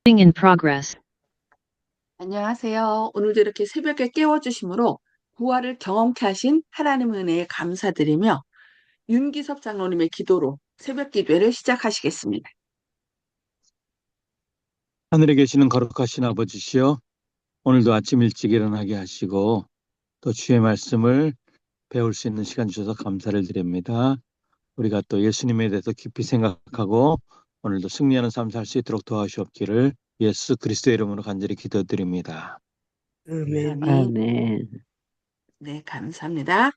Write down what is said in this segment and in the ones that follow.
in progress. 안녕하세요. 오늘도 이렇게 새벽에 깨워주심으로 부활을 경험케 하신 하나님의 은혜에 감사드리며 윤기섭 장로님의 기도로 새벽 기도회를 시작하시겠습니다. 하늘에 계시는 거룩하신 아버지시여, 오늘도 아침 일찍 일어나게 하시고 또 주의 말씀을 배울 수 있는 시간 주셔서 감사를 드립니다. 우리가 또 예수님에 대해서 깊이 생각하고 오늘도 승리하는 삶 살 수 있도록 도와주옵기를 예수 그리스도의 이름으로 간절히 기도드립니다. 아멘. 아멘. 네, 감사합니다.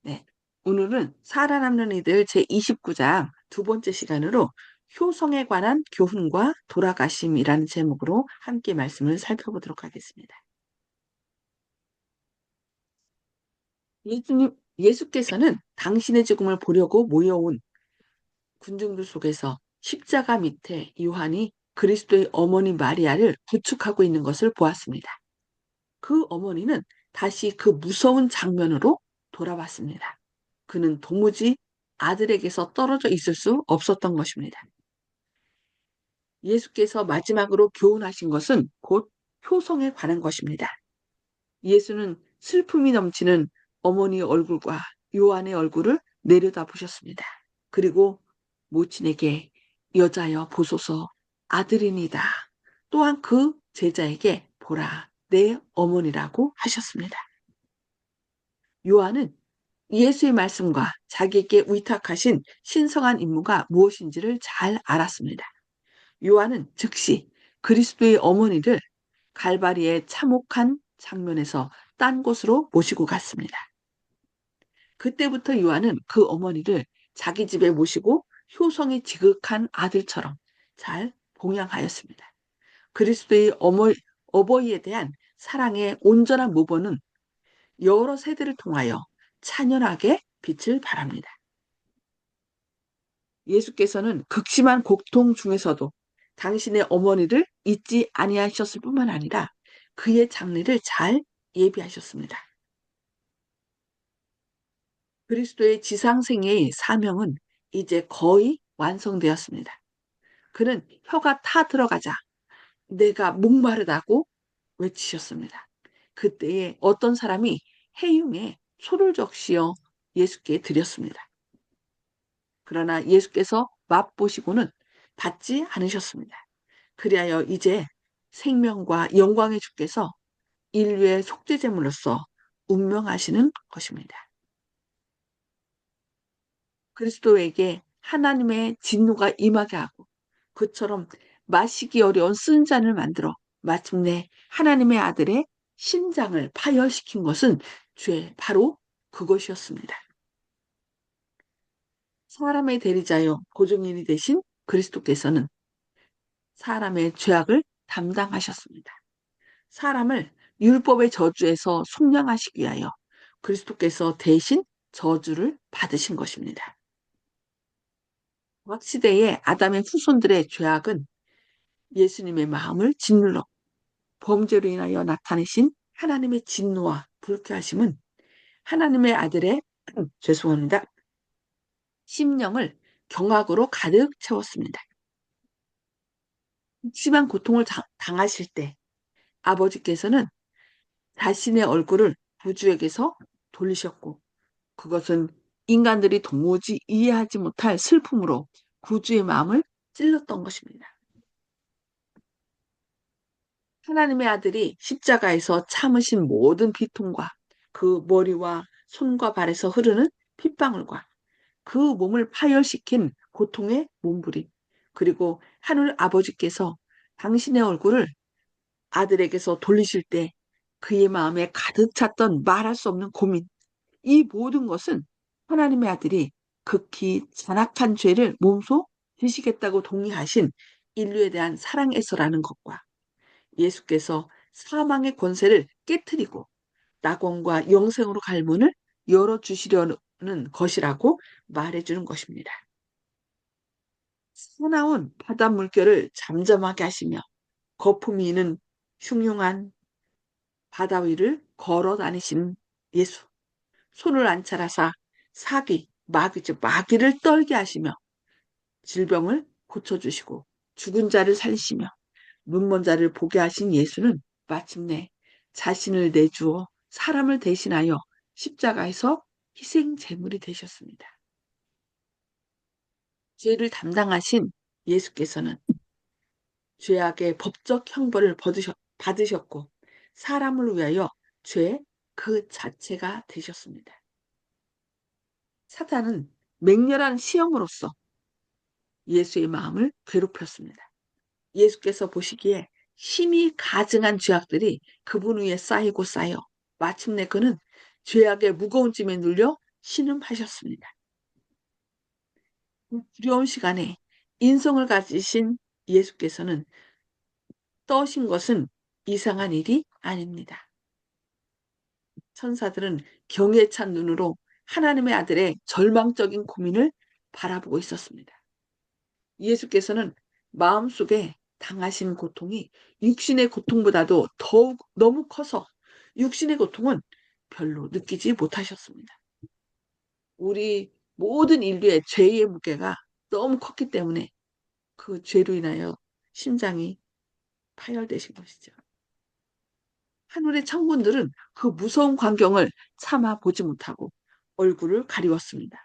네, 오늘은 살아남는 이들 제29장 두 번째 시간으로 효성에 관한 교훈과 돌아가심이라는 제목으로 함께 말씀을 살펴보도록 하겠습니다. 예수께서는 당신의 죽음을 보려고 모여온 군중들 속에서 십자가 밑에 요한이 그리스도의 어머니 마리아를 부축하고 있는 것을 보았습니다. 그 어머니는 다시 그 무서운 장면으로 돌아왔습니다. 그는 도무지 아들에게서 떨어져 있을 수 없었던 것입니다. 예수께서 마지막으로 교훈하신 것은 곧 효성에 관한 것입니다. 예수는 슬픔이 넘치는 어머니의 얼굴과 요한의 얼굴을 내려다보셨습니다. 그리고 모친에게 여자여 보소서 아들이니다. 또한 그 제자에게 보라 내 어머니라고 하셨습니다. 요한은 예수의 말씀과 자기에게 위탁하신 신성한 임무가 무엇인지를 잘 알았습니다. 요한은 즉시 그리스도의 어머니를 갈바리의 참혹한 장면에서 딴 곳으로 모시고 갔습니다. 그때부터 요한은 그 어머니를 자기 집에 모시고 효성이 지극한 아들처럼 잘 봉양하였습니다. 그리스도의 어버이에 대한 사랑의 온전한 모범은 여러 세대를 통하여 찬연하게 빛을 발합니다. 예수께서는 극심한 고통 중에서도 당신의 어머니를 잊지 아니하셨을 뿐만 아니라 그의 장례를 잘 예비하셨습니다. 그리스도의 지상생애의 사명은 이제 거의 완성되었습니다. 그는 혀가 타 들어가자 내가 목마르다고 외치셨습니다. 그때에 어떤 사람이 해융에 소를 적시어 예수께 드렸습니다. 그러나 예수께서 맛보시고는 받지 않으셨습니다. 그리하여 이제 생명과 영광의 주께서 인류의 속죄제물로서 운명하시는 것입니다. 그리스도에게 하나님의 진노가 임하게 하고 그처럼 마시기 어려운 쓴 잔을 만들어 마침내 하나님의 아들의 심장을 파열시킨 것은 바로 그것이었습니다. 사람의 대리자요 보증인이 되신 그리스도께서는 사람의 죄악을 담당하셨습니다. 사람을 율법의 저주에서 속량하시기 위하여 그리스도께서 대신 저주를 받으신 것입니다. 각 시대의 아담의 후손들의 죄악은 예수님의 마음을 짓눌러 범죄로 인하여 나타내신 하나님의 진노와 불쾌하심은 하나님의 아들의 죄송합니다. 심령을 경악으로 가득 채웠습니다. 심한 고통을 당하실 때 아버지께서는 자신의 얼굴을 구주에게서 돌리셨고 그것은 인간들이 도무지 이해하지 못할 슬픔으로 구주의 마음을 찔렀던 것입니다. 하나님의 아들이 십자가에서 참으신 모든 비통과 그 머리와 손과 발에서 흐르는 핏방울과 그 몸을 파열시킨 고통의 몸부림 그리고 하늘 아버지께서 당신의 얼굴을 아들에게서 돌리실 때 그의 마음에 가득 찼던 말할 수 없는 고민 이 모든 것은 하나님의 아들이 극히 잔악한 죄를 몸소 지시겠다고 동의하신 인류에 대한 사랑에서라는 것과 예수께서 사망의 권세를 깨뜨리고 낙원과 영생으로 갈 문을 열어주시려는 것이라고 말해주는 것입니다. 사나운 바다 물결을 잠잠하게 하시며 거품이 있는 흉흉한 바다 위를 걸어 다니신 예수. 손을 안찰하사 마귀를 떨게 하시며 질병을 고쳐주시고 죽은 자를 살리시며 눈먼 자를 보게 하신 예수는 마침내 자신을 내주어 사람을 대신하여 십자가에서 희생 제물이 되셨습니다. 죄를 담당하신 예수께서는 죄악의 법적 형벌을 받으셨고 사람을 위하여 죄 그 자체가 되셨습니다. 사탄은 맹렬한 시험으로써 예수의 마음을 괴롭혔습니다. 예수께서 보시기에 힘이 가증한 죄악들이 그분 위에 쌓이고 쌓여 마침내 그는 죄악의 무거운 짐에 눌려 신음하셨습니다. 그 두려운 시간에 인성을 가지신 예수께서는 떠신 것은 이상한 일이 아닙니다. 천사들은 경외 찬 눈으로 하나님의 아들의 절망적인 고민을 바라보고 있었습니다. 예수께서는 마음속에 당하신 고통이 육신의 고통보다도 더욱 너무 커서 육신의 고통은 별로 느끼지 못하셨습니다. 우리 모든 인류의 죄의 무게가 너무 컸기 때문에 그 죄로 인하여 심장이 파열되신 것이죠. 하늘의 천군들은 그 무서운 광경을 참아 보지 못하고 얼굴을 가리웠습니다.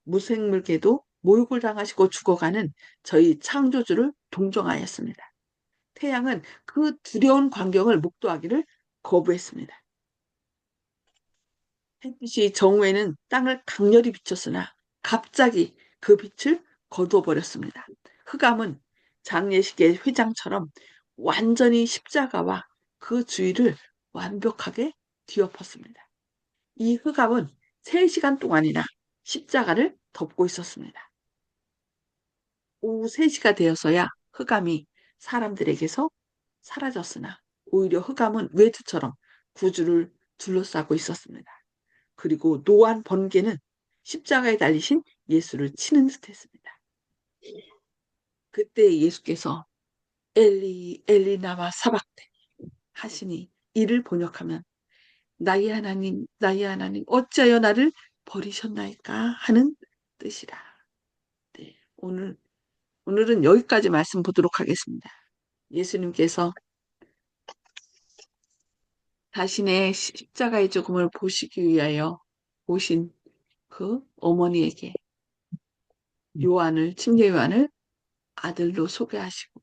무생물계도 모욕을 당하시고 죽어가는 저희 창조주를 동정하였습니다. 태양은 그 두려운 광경을 목도하기를 거부했습니다. 햇빛이 정오에는 땅을 강렬히 비췄으나 갑자기 그 빛을 거두어 버렸습니다. 흑암은 장례식의 회장처럼 완전히 십자가와 그 주위를 완벽하게 뒤엎었습니다. 이 흑암은 3시간 동안이나 십자가를 덮고 있었습니다. 오후 3시가 되어서야 흑암이 사람들에게서 사라졌으나 오히려 흑암은 외투처럼 구주를 둘러싸고 있었습니다. 그리고 노안 번개는 십자가에 달리신 예수를 치는 듯 했습니다. 그때 예수께서 엘리 엘리 나마 사박테 하시니 이를 번역하면 나의 하나님 어찌하여 나를 버리셨나이까 하는 뜻이라. 네, 오늘은 여기까지 말씀 보도록 하겠습니다. 예수님께서 자신의 십자가의 죽음을 보시기 위하여 오신 그 어머니에게 침례 요한을 아들로 소개하시고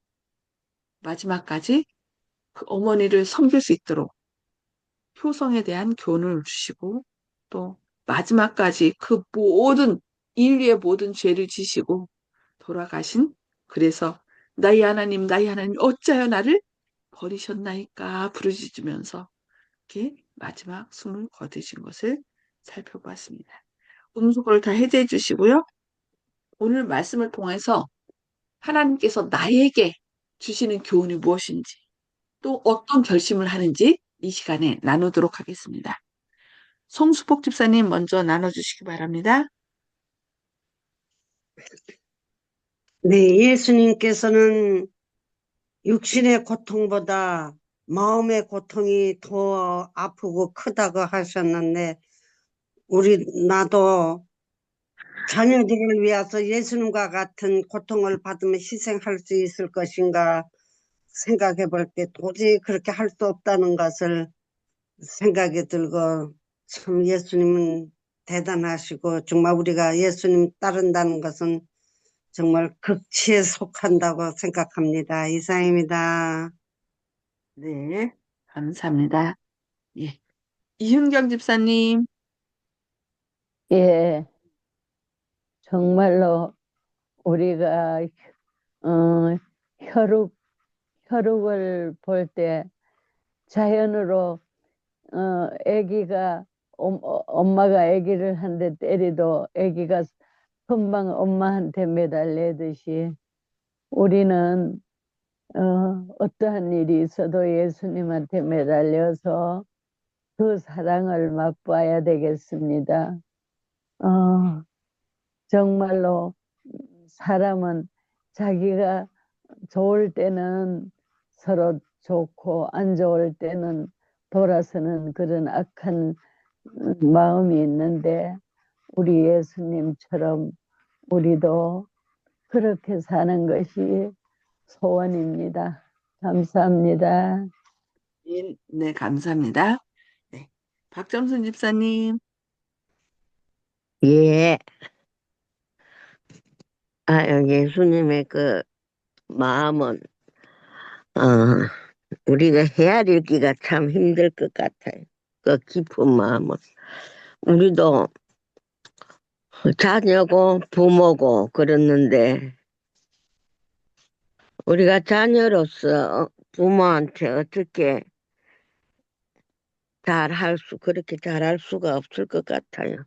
마지막까지 그 어머니를 섬길 수 있도록 효성에 대한 교훈을 주시고 또 마지막까지 그 모든 인류의 모든 죄를 지시고 돌아가신 그래서 나의 하나님 어찌하여 나를 버리셨나이까 부르짖으면서 이렇게 마지막 숨을 거두신 것을 살펴보았습니다. 음소거를 다 해제해 주시고요. 오늘 말씀을 통해서 하나님께서 나에게 주시는 교훈이 무엇인지 또 어떤 결심을 하는지 이 시간에 나누도록 하겠습니다. 송수복 집사님 먼저 나눠주시기 바랍니다. 네, 예수님께서는 육신의 고통보다 마음의 고통이 더 아프고 크다고 하셨는데 나도 자녀들을 위해서 예수님과 같은 고통을 받으면 희생할 수 있을 것인가 생각해 볼 때 도저히 그렇게 할 수 없다는 것을 생각이 들고 참 예수님은 대단하시고 정말 우리가 예수님 따른다는 것은 정말 극치에 속한다고 생각합니다. 이상입니다. 네, 감사합니다. 예. 이윤경 집사님. 예, 정말로 우리가 어, 혈육, 혈육을 볼 때 자연으로 아기가 엄마가 아기를 한 대 때리도 아기가 금방 엄마한테 매달리듯이 우리는 어떠한 일이 있어도 예수님한테 매달려서 그 사랑을 맛봐야 되겠습니다. 정말로 사람은 자기가 좋을 때는 서로 좋고 안 좋을 때는 돌아서는 그런 악한 마음이 있는데 우리 예수님처럼 우리도 그렇게 사는 것이 소원입니다. 감사합니다. 네, 감사합니다. 네, 박정순 집사님. 예, 예수님의 그 마음은, 어, 우리가 헤아리기가 참 힘들 것 같아요. 그 깊은 마음은. 우리도 자녀고 부모고 그랬는데, 우리가 자녀로서 부모한테 어떻게 그렇게 잘할 수가 없을 것 같아요.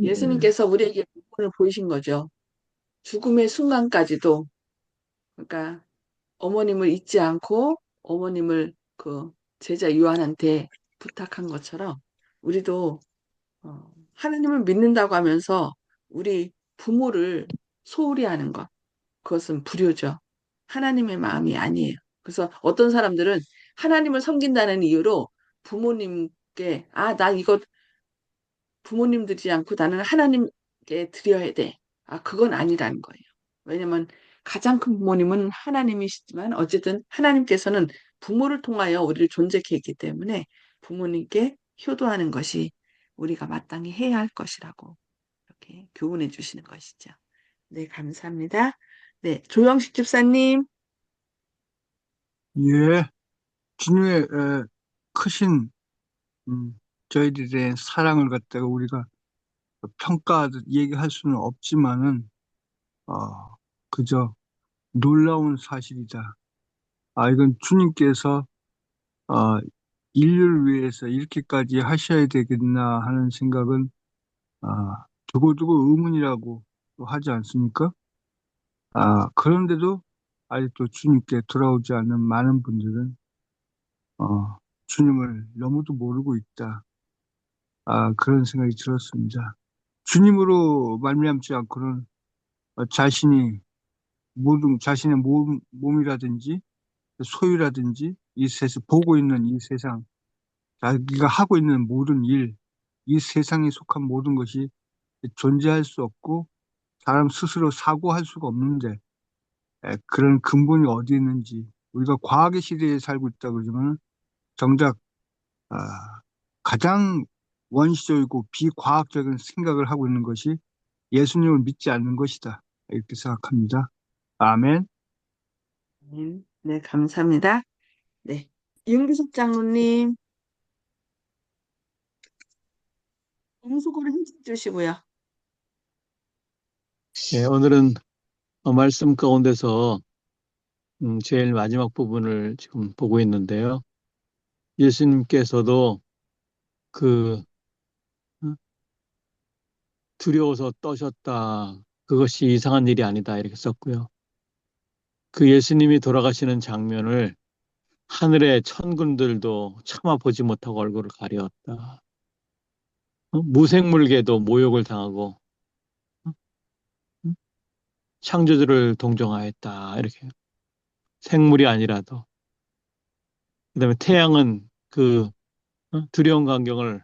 예수님께서 우리에게 모범을 보이신 거죠. 죽음의 순간까지도, 그러니까 어머님을 잊지 않고 어머님을 그 제자 요한한테 부탁한 것처럼 우리도 하나님을 믿는다고 하면서 우리 부모를 소홀히 하는 것, 그것은 불효죠. 하나님의 마음이 아니에요. 그래서 어떤 사람들은 하나님을 섬긴다는 이유로 부모님께, 나 이거 부모님 드리지 않고 나는 하나님께 드려야 돼. 그건 아니라는 거예요. 왜냐면 가장 큰 부모님은 하나님이시지만 어쨌든 하나님께서는 부모를 통하여 우리를 존재케 했기 때문에 부모님께 효도하는 것이 우리가 마땅히 해야 할 것이라고 이렇게 교훈해 주시는 것이죠. 네, 감사합니다. 네, 조영식 집사님. 예, 주님의 크신 저희들에 대한 사랑을 갖다가 우리가 평가하듯 얘기할 수는 없지만은 그저 놀라운 사실이다. 이건 주님께서 어, 인류를 위해서 이렇게까지 하셔야 되겠나 하는 생각은 두고두고 의문이라고 또 하지 않습니까? 그런데도 아직도 주님께 돌아오지 않는 많은 분들은 주님을 너무도 모르고 있다. 그런 생각이 들었습니다. 주님으로 말미암지 않고는 자신의 몸이라든지 소유라든지 이 세상 보고 있는 이 세상, 자기가 하고 있는 모든 일, 이 세상에 속한 모든 것이 존재할 수 없고 사람 스스로 사고할 수가 없는데 그런 근본이 어디 있는지, 우리가 과학의 시대에 살고 있다 그러지만 정작 아, 가장 원시적이고 비과학적인 생각을 하고 있는 것이 예수님을 믿지 않는 것이다. 이렇게 생각합니다. 아멘. 네, 감사합니다. 네, 윤기숙 장로님. 음소거를 힘써 주시고요. 예, 오늘은 말씀 가운데서 제일 마지막 부분을 지금 보고 있는데요. 예수님께서도 그 어, 두려워서 떠셨다. 그것이 이상한 일이 아니다. 이렇게 썼고요. 그 예수님이 돌아가시는 장면을 하늘의 천군들도 차마 보지 못하고 얼굴을 가리었다. 무생물계도 모욕을 당하고 어? 창조주를 동정하였다. 이렇게 생물이 아니라도. 그다음에 태양은 그 두려운 광경을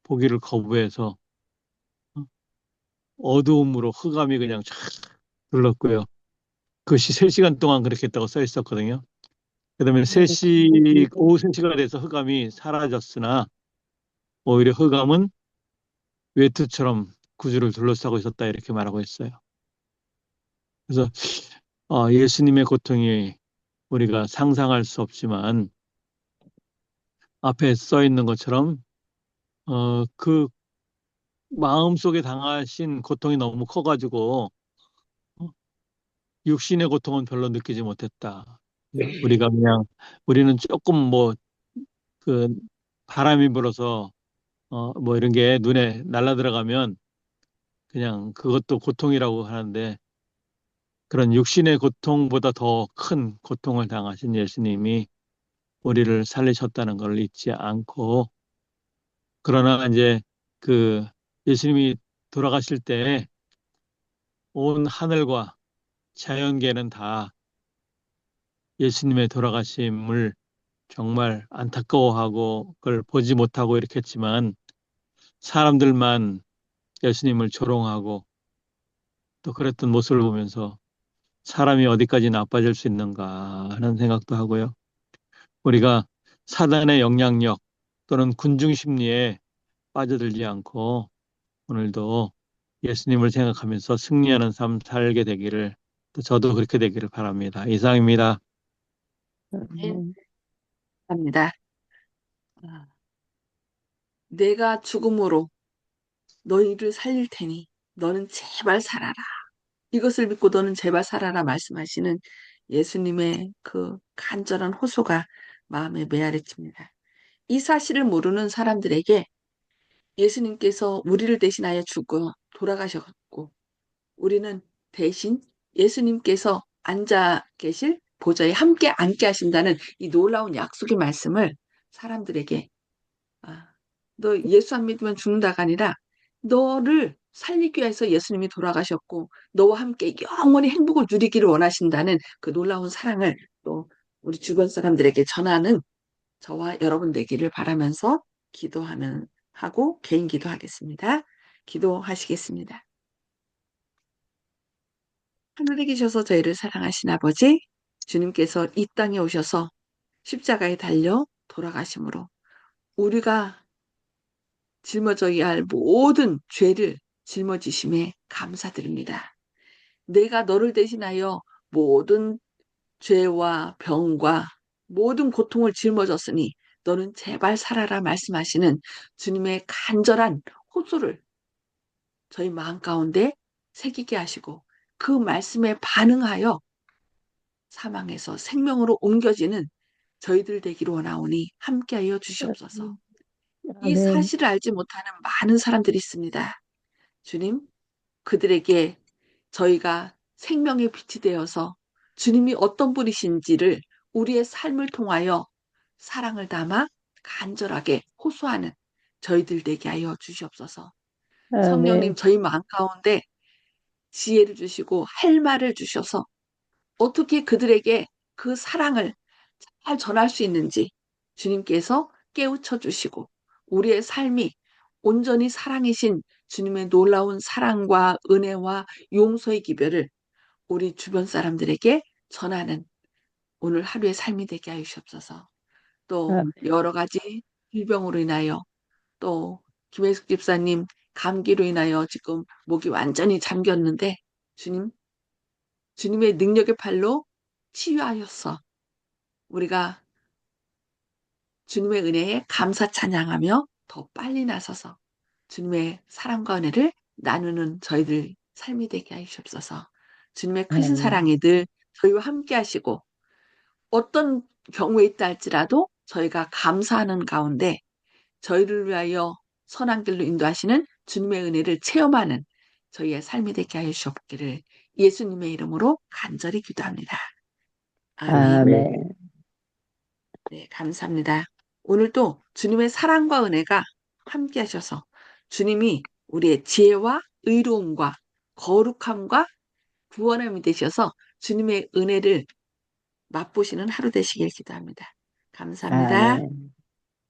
보기를 거부해서 어, 어두움으로 흑암이 그냥 쫙 둘렀고요. 그것이 3시간 동안 그렇게 했다고 써 있었거든요. 그다음에 오후 3시가 돼서 흑암이 사라졌으나 오히려 흑암은 외투처럼 구주를 둘러싸고 있었다 이렇게 말하고 있어요. 그래서 예수님의 고통이 우리가 상상할 수 없지만 앞에 써 있는 것처럼 그 마음속에 당하신 고통이 너무 커가지고 어, 육신의 고통은 별로 느끼지 못했다. 우리는 조금 그 바람이 불어서 뭐 이런 게 눈에 날라 들어가면 그냥 그것도 고통이라고 하는데 그런 육신의 고통보다 더 큰 고통을 당하신 예수님이 우리를 살리셨다는 걸 잊지 않고 그러나 이제 그 예수님이 돌아가실 때 온 하늘과 자연계는 다 예수님의 돌아가심을 정말 안타까워하고 그걸 보지 못하고 이렇게 했지만 사람들만 예수님을 조롱하고 또 그랬던 모습을 보면서 사람이 어디까지 나빠질 수 있는가 하는 생각도 하고요. 우리가 사단의 영향력 또는 군중 심리에 빠져들지 않고 오늘도 예수님을 생각하면서 승리하는 삶 살게 되기를 또 저도 그렇게 되기를 바랍니다. 이상입니다. 네, 합니다. 아, 내가 죽음으로 너희를 살릴 테니 너는 제발 살아라. 이것을 믿고 너는 제발 살아라 말씀하시는 예수님의 그 간절한 호소가 마음에 메아리칩니다. 이 사실을 모르는 사람들에게 예수님께서 우리를 대신하여 죽어 돌아가셨고 우리는 대신 예수님께서 앉아 계실 보좌에 함께 앉게 하신다는 이 놀라운 약속의 말씀을 사람들에게 너 예수 안 믿으면 죽는다가 아니라 너를 살리기 위해서 예수님이 돌아가셨고 너와 함께 영원히 행복을 누리기를 원하신다는 그 놀라운 사랑을 또 우리 주변 사람들에게 전하는 저와 여러분 되기를 바라면서 기도하면 하고 개인 기도하겠습니다. 기도하시겠습니다. 하늘에 계셔서 저희를 사랑하신 아버지, 주님께서 이 땅에 오셔서 십자가에 달려 돌아가심으로 우리가 짊어져야 할 모든 죄를 짊어지심에 감사드립니다. 내가 너를 대신하여 모든 죄와 병과 모든 고통을 짊어졌으니 너는 제발 살아라 말씀하시는 주님의 간절한 호소를 저희 마음 가운데 새기게 하시고 그 말씀에 반응하여 사망에서 생명으로 옮겨지는 저희들 되기를 원하오니 함께하여 주시옵소서. 이 아멘. 사실을 알지 못하는 많은 사람들이 있습니다. 주님, 그들에게 저희가 생명의 빛이 되어서 주님이 어떤 분이신지를 우리의 삶을 통하여 사랑을 담아 간절하게 호소하는 저희들 되게 하여 주시옵소서. 성령님, 아멘. 저희 마음 가운데 지혜를 주시고 할 말을 주셔서 어떻게 그들에게 그 사랑을 잘 전할 수 있는지 주님께서 깨우쳐 주시고 우리의 삶이 온전히 사랑이신 주님의 놀라운 사랑과 은혜와 용서의 기별을 우리 주변 사람들에게 전하는 오늘 하루의 삶이 되게 하여 주옵소서. 또 아멘. 여러 가지 질병으로 인하여 또 김혜숙 집사님 감기로 인하여 지금 목이 완전히 잠겼는데 주님, 주님의 능력의 팔로 치유하였어. 우리가 주님의 은혜에 감사 찬양하며 더 빨리 나서서 주님의 사랑과 은혜를 나누는 저희들 삶이 되게 하시옵소서. 주님의 크신 아멘. 사랑이 늘 저희와 함께 하시고 어떤 경우에 있다 할지라도 저희가 감사하는 가운데 저희를 위하여 선한 길로 인도하시는 주님의 은혜를 체험하는 저희의 삶이 되게 하여 주옵기를 예수님의 이름으로 간절히 기도합니다. 아멘. 아멘. 네, 감사합니다. 오늘도 주님의 사랑과 은혜가 함께 하셔서 주님이 우리의 지혜와 의로움과 거룩함과 구원함이 되셔서 주님의 은혜를 맛보시는 하루 되시길 기도합니다. 감사합니다. 아멘.